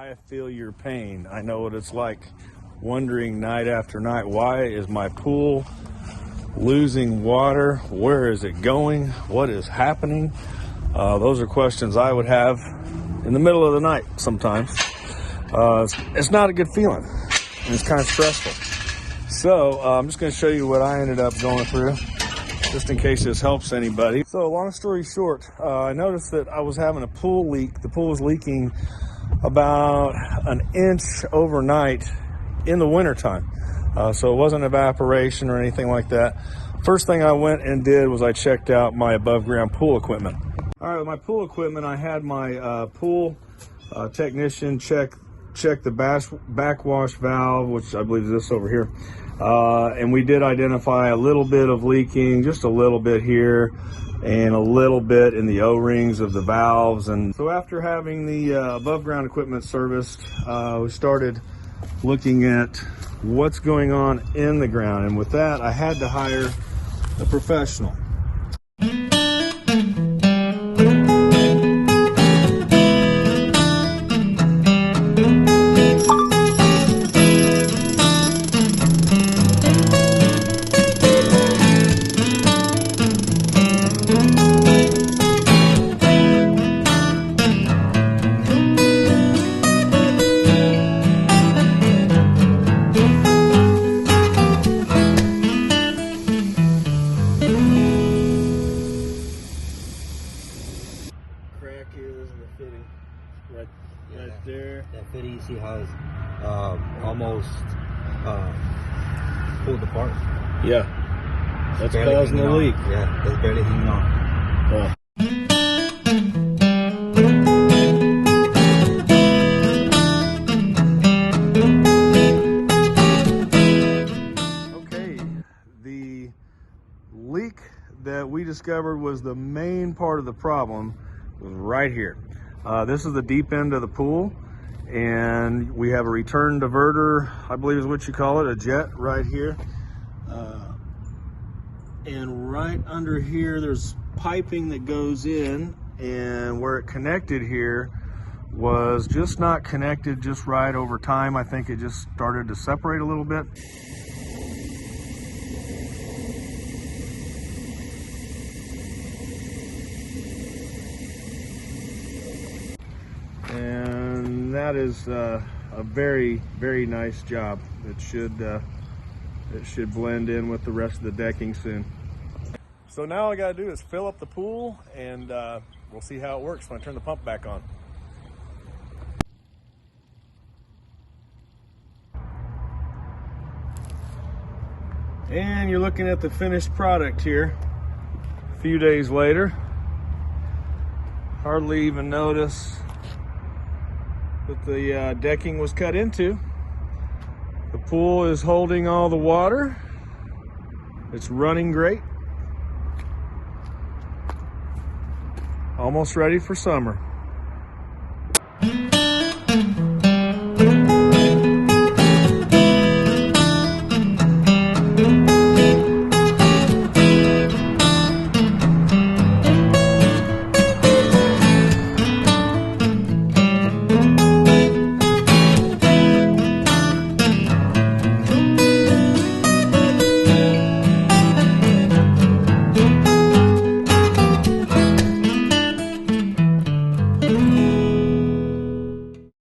I feel your pain. I know what it's like wondering night after night, why is my pool losing water? Where is it going? What is happening? Those are questions I would have in the middle of the night sometimes. It's not a good feeling. It's kind of stressful. So I'm just going to show you what I ended up going through, just in case this helps anybody. So long story short, I noticed that I was having a pool leak. The pool was leaking about an inch overnight in the wintertime. So it wasn't evaporation or anything like that. First thing I went and did was I checked out my above ground pool equipment. All right, with my pool equipment, I had my pool technician check the backwash valve, which I believe is this over here. And we did identify a little bit of leaking, just a little bit here and a little bit in the O-rings of the valves. And so after having the above ground equipment serviced, we started looking at what's going on in the ground. And with that, I had to hire a professional. Is the fitting right there. That fitting, you see how it's almost pulled apart. Yeah, that's causing the leak. Yeah, that's barely hanging on. Okay, the leak that we discovered was the main part of the problem was right here. This is the deep end of the pool, and we have a return diverter, I believe is what you call it, a jet right here. And right under here, there's piping that goes in, and where it connected here was just not connected just right. Over time, I think it just started to separate a little bit. And that is a very, very nice job. It should blend in with the rest of the decking soon. So now all I gotta do is fill up the pool, and we'll see how it works when I turn the pump back on. And you're looking at the finished product here a few days later. Hardly even notice that the decking was cut into. The pool is holding all the water. It's running great. Almost ready for summer.